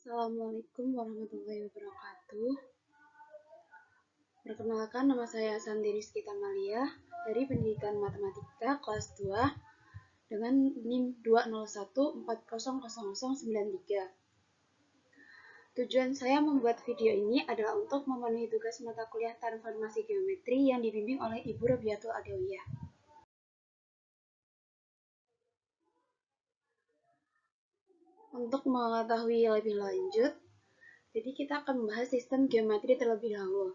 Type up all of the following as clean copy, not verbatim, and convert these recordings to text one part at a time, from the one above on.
Assalamualaikum warahmatullahi wabarakatuh. Perkenalkan, nama saya Santi Rizky Tamalia dari Pendidikan Matematika kelas 2 dengan NIM 201400093. Tujuan saya membuat video ini adalah untuk memenuhi tugas mata kuliah Transformasi Geometri yang dibimbing oleh Ibu Rabiatul Adawiyah. Untuk mengetahui lebih lanjut, jadi kita akan membahas sistem geometri terlebih dahulu.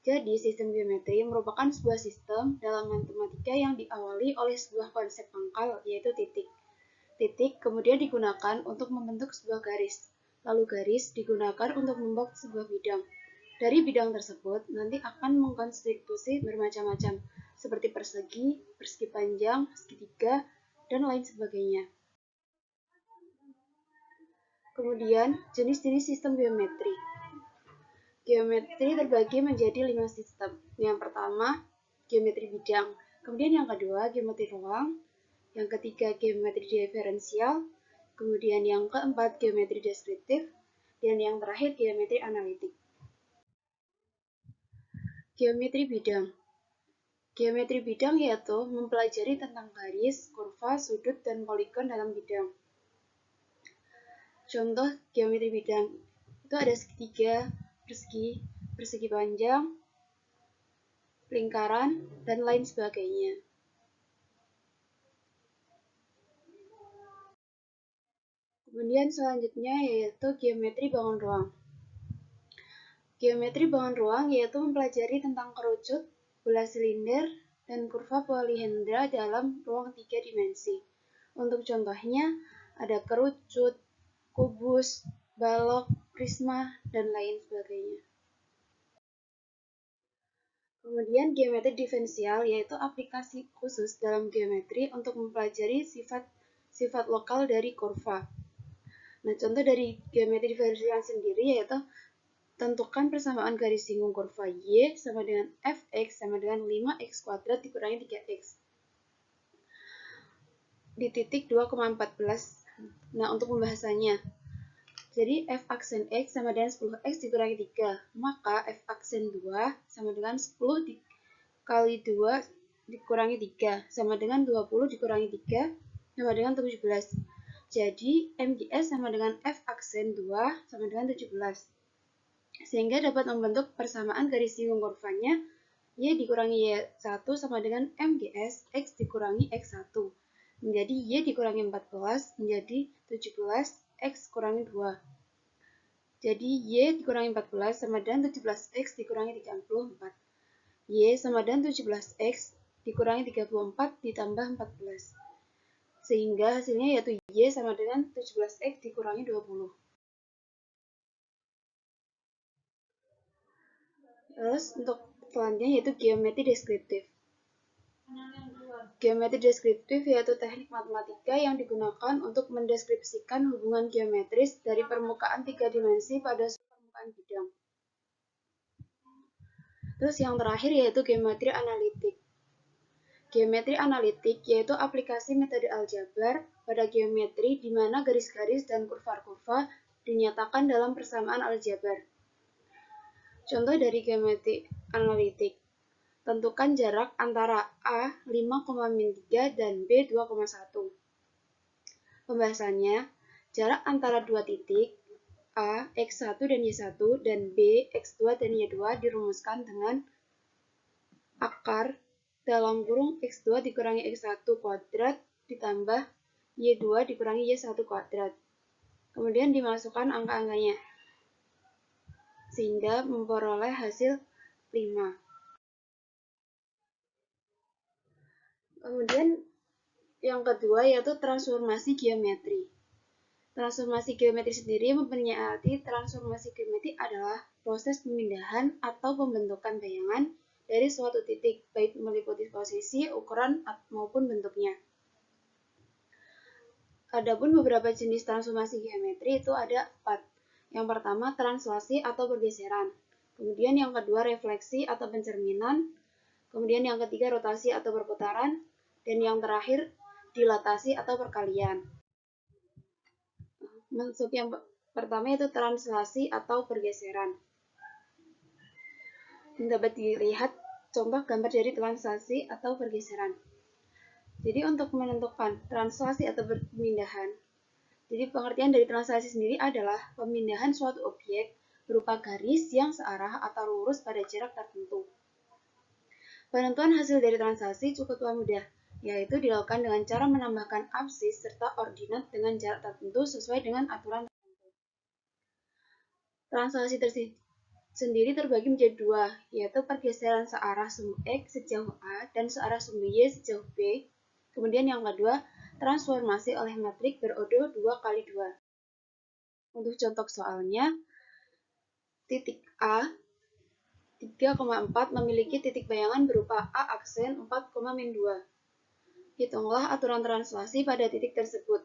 Jadi, sistem geometri merupakan sebuah sistem dalam matematika yang diawali oleh sebuah konsep pangkal, yaitu titik. Titik kemudian digunakan untuk membentuk sebuah garis. Lalu garis digunakan untuk membentuk sebuah bidang. Dari bidang tersebut, nanti akan mengkonstitusi bermacam-macam, seperti persegi, persegi panjang, segitiga, dan lain sebagainya. Kemudian, jenis-jenis sistem geometri. Geometri terbagi menjadi 5 sistem. Yang pertama, geometri bidang. Kemudian yang kedua, geometri ruang. Yang ketiga, geometri diferensial. Kemudian yang keempat, geometri deskriptif. Dan yang terakhir, geometri analitik. Geometri bidang. Geometri bidang yaitu mempelajari tentang garis, kurva, sudut, dan poligon dalam bidang. Contoh geometri bidang itu ada segitiga, persegi panjang, lingkaran, dan lain sebagainya. Kemudian selanjutnya yaitu geometri bangun ruang. Geometri bangun ruang yaitu mempelajari tentang kerucut, bola silinder, dan kurva polihendra dalam ruang 3 dimensi. Untuk contohnya ada kerucut, kubus, balok, prisma, dan lain sebagainya. Kemudian geometri diferensial yaitu aplikasi khusus dalam geometri untuk mempelajari sifat lokal dari kurva. Nah, contoh dari geometri diferensial sendiri yaitu tentukan persamaan garis singgung kurva Y sama dengan Fx sama dengan 5x kuadrat dikurangi 3x di titik 2,14. Nah, untuk pembahasannya, jadi f aksen x sama dengan 10x dikurangi 3, maka f aksen 2 sama dengan 10 kali 2 dikurangi 3 sama dengan 20 dikurangi 3 sama dengan 17. Jadi MGS sama dengan f aksen 2 sama dengan 17. Sehingga dapat membentuk persamaan garis singgung kurvanya Y dikurangi Y1 sama dengan MGS X dikurangi X1. Menjadi Y dikurangi 14 menjadi 17 X kurangi 2. Jadi Y dikurangi 14 sama dengan 17X dikurangi 34. Y sama dengan 17X dikurangi 34 ditambah 14. Sehingga hasilnya yaitu Y sama dengan 17X dikurangi 20. Terus untuk selanjutnya yaitu geometri deskriptif. Geometri deskriptif yaitu teknik matematika yang digunakan untuk mendeskripsikan hubungan geometris dari permukaan 3 dimensi pada permukaan bidang. Terus yang terakhir yaitu geometri analitik. Geometri analitik yaitu aplikasi metode aljabar pada geometri di mana garis-garis dan kurva-kurva dinyatakan dalam persamaan aljabar. Contoh dari geometri analitik. Tentukan jarak antara A 5,3 dan B 2,1. Pembahasannya, jarak antara dua titik A, X1 dan Y1 dan B, X2 dan Y2 dirumuskan dengan akar dalam kurung X2 dikurangi X1 kuadrat ditambah Y2 dikurangi Y1 kuadrat. Kemudian dimasukkan angka-angkanya sehingga memperoleh hasil 5. Kemudian yang kedua yaitu transformasi geometri. Transformasi geometri sendiri mempunyai arti transformasi geometri adalah proses pemindahan atau pembentukan bayangan dari suatu titik, baik meliputi posisi, ukuran, maupun bentuknya. Adapun beberapa jenis transformasi geometri itu ada 4. Yang pertama, translasi atau pergeseran. Kemudian yang kedua, refleksi atau pencerminan. Kemudian yang ketiga, rotasi atau perputaran. Dan yang terakhir, dilatasi atau perkalian. pertama yaitu translasi atau pergeseran. Dapat dilihat contoh gambar dari translasi atau pergeseran. Jadi untuk menentukan translasi atau pemindahan, jadi pengertian dari translasi sendiri adalah pemindahan suatu objek berupa garis yang searah atau lurus pada jarak tertentu. Penentuan hasil dari translasi cukup mudah, yaitu dilakukan dengan cara menambahkan absis serta ordinat dengan jarak tertentu sesuai dengan aturan tertentu. Translasi sendiri terbagi menjadi dua, yaitu pergeseran searah sumbu X sejauh A dan searah sumbu Y sejauh B. Kemudian yang kedua, transformasi oleh matrik berodo 2x2. Untuk contoh soalnya, titik A 3,4 memiliki titik bayangan berupa A aksen 4,-2. Hitunglah aturan translasi pada titik tersebut.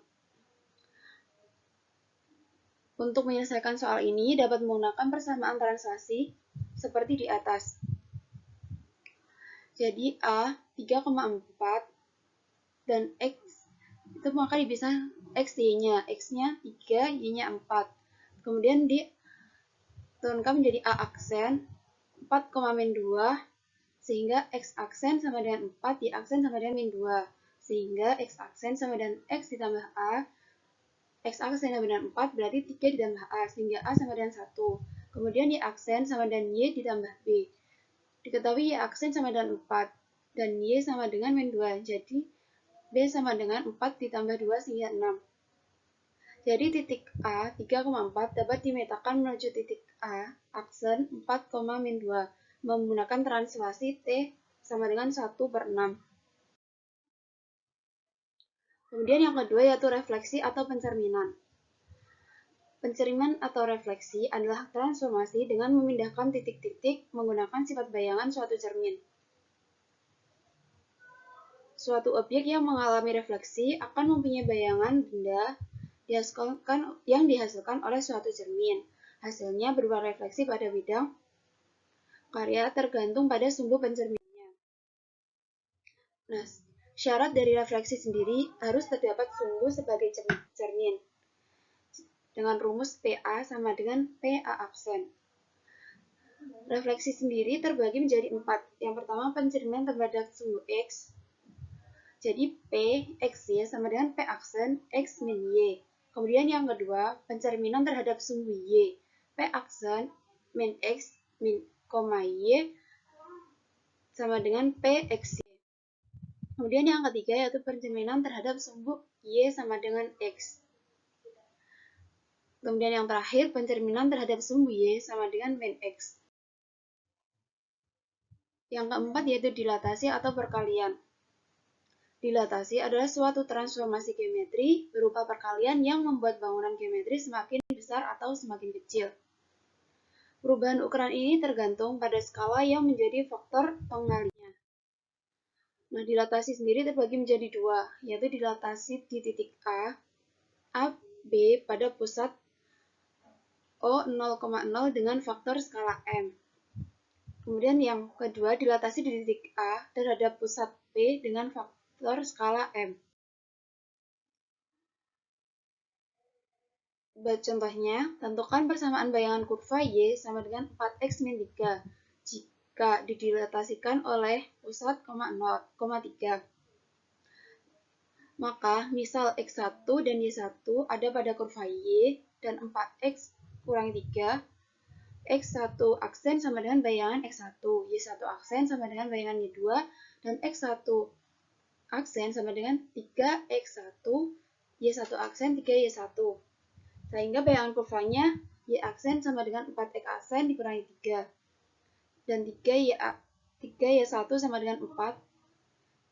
Untuk menyelesaikan soal ini dapat menggunakan persamaan translasi seperti di atas. Jadi A 3,4 dan X itu maka dipisah X Y-nya. X-nya 3, Y-nya 4. Kemudian diturunkan menjadi A aksen 4,-2 sehingga X aksen sama dengan 4, Y aksen sama dengan -2. Sehingga X aksen sama dengan X ditambah A, X aksen sama dengan 4 berarti 3 ditambah A sehingga A sama dengan 1. Kemudian Y aksen sama dengan Y ditambah B. Diketahui Y aksen sama dengan 4 dan Y sama dengan -2. Jadi B sama dengan 4 ditambah 2 sehingga 6. Jadi titik A 3,4 dapat dimetakan menuju titik A aksen 4,-2 menggunakan translasi T sama dengan 1/6. Kemudian yang kedua yaitu refleksi atau pencerminan. Pencerminan atau refleksi adalah transformasi dengan memindahkan titik-titik menggunakan sifat bayangan suatu cermin. Suatu objek yang mengalami refleksi akan mempunyai bayangan benda yang dihasilkan oleh suatu cermin. Hasilnya berupa refleksi pada bidang karya tergantung pada sumbu pencerminannya. Nah, syarat dari refleksi sendiri harus terdapat sumbu sebagai cermin dengan rumus PA sama dengan PA aksen. Refleksi sendiri terbagi menjadi 4. Yang pertama pencerminan terhadap sumbu X. Jadi P X Y sama dengan P aksen X min Y. Kemudian yang kedua, pencerminan terhadap sumbu Y. P aksen min X min, Y sama dengan P X Y. Kemudian yang ketiga yaitu pencerminan terhadap sumbu Y sama dengan X. Kemudian yang terakhir, pencerminan terhadap sumbu Y sama dengan min X. Yang keempat yaitu dilatasi atau perkalian. Dilatasi adalah suatu transformasi geometri berupa perkalian yang membuat bangunan geometri semakin besar atau semakin kecil. Perubahan ukuran ini tergantung pada skala yang menjadi faktor pengalinya. Nah, dilatasi sendiri terbagi menjadi dua, yaitu dilatasi di titik A, B pada pusat O 0,0 dengan faktor skala M. Kemudian yang kedua dilatasi di titik A terhadap pusat B dengan faktor skala M. Buat contohnya, tentukan persamaan bayangan kurva Y sama dengan 4x min 3 jika didilatasikan oleh pusat 0,3. Maka misal X1 dan Y1 ada pada kurva Y dan 4x kurang 3, X1 aksen sama dengan bayangan X1, Y1 aksen sama dengan bayangan Y2, dan X1 aksen sama dengan 3X1, Y1 aksen 3Y1. Sehingga bayangan kurvanya Y aksen sama dengan 4X aksen dikurangi 3. Dan 3Y1 sama dengan 4.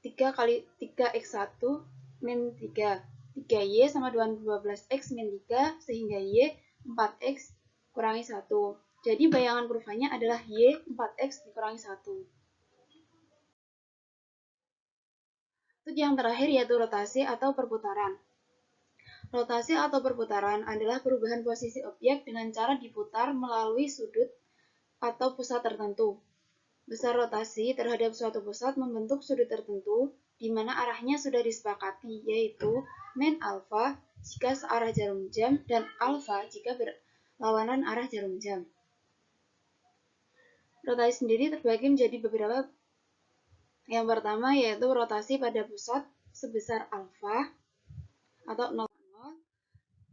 3 kali 3X1 min 3. 3Y sama dengan 12X min 3, sehingga Y 4X kurangi 1. Jadi bayangan kurvanya adalah Y 4X dikurangi 1. Untuk yang terakhir yaitu rotasi atau perputaran. Rotasi atau perputaran adalah perubahan posisi objek dengan cara diputar melalui sudut atau pusat tertentu. Besar rotasi terhadap suatu pusat membentuk sudut tertentu di mana arahnya sudah disepakati, yaitu min alfa jika searah jarum jam dan alfa jika berlawanan arah jarum jam. Rotasi sendiri terbagi menjadi beberapa. Yang pertama yaitu rotasi pada pusat sebesar alfa atau 0,0.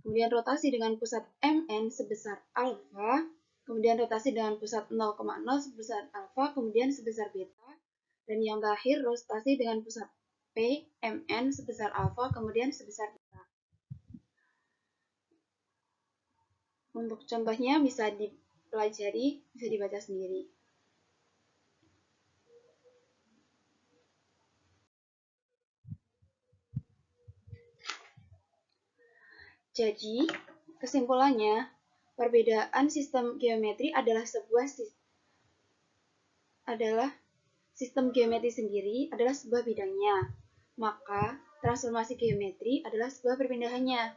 Kemudian rotasi dengan pusat Mn sebesar alfa, kemudian rotasi dengan pusat 0,0 sebesar alfa, kemudian sebesar beta, dan yang terakhir rotasi dengan pusat P, Mn sebesar alfa, kemudian sebesar beta. Untuk contohnya bisa dipelajari, bisa dibaca sendiri. Jadi, kesimpulannya, perbedaan sistem geometri adalah sistem geometri sendiri adalah sebuah bidangnya. Maka, transformasi geometri adalah sebuah perpindahannya.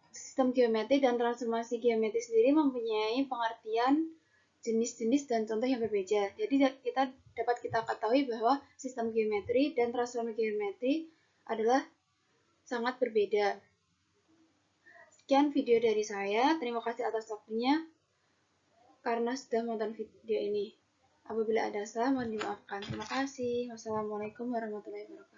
Sistem geometri dan transformasi geometri sendiri mempunyai pengertian, jenis-jenis, dan contoh yang berbeda. Jadi, dapat kita ketahui bahwa sistem geometri dan transformasi geometri adalah sangat berbeda. Sekian video dari saya. Terima kasih atas waktunya karena sudah menonton video ini. Apabila ada salah, mohon dimaafkan. Terima kasih. Wassalamualaikum warahmatullahi wabarakatuh.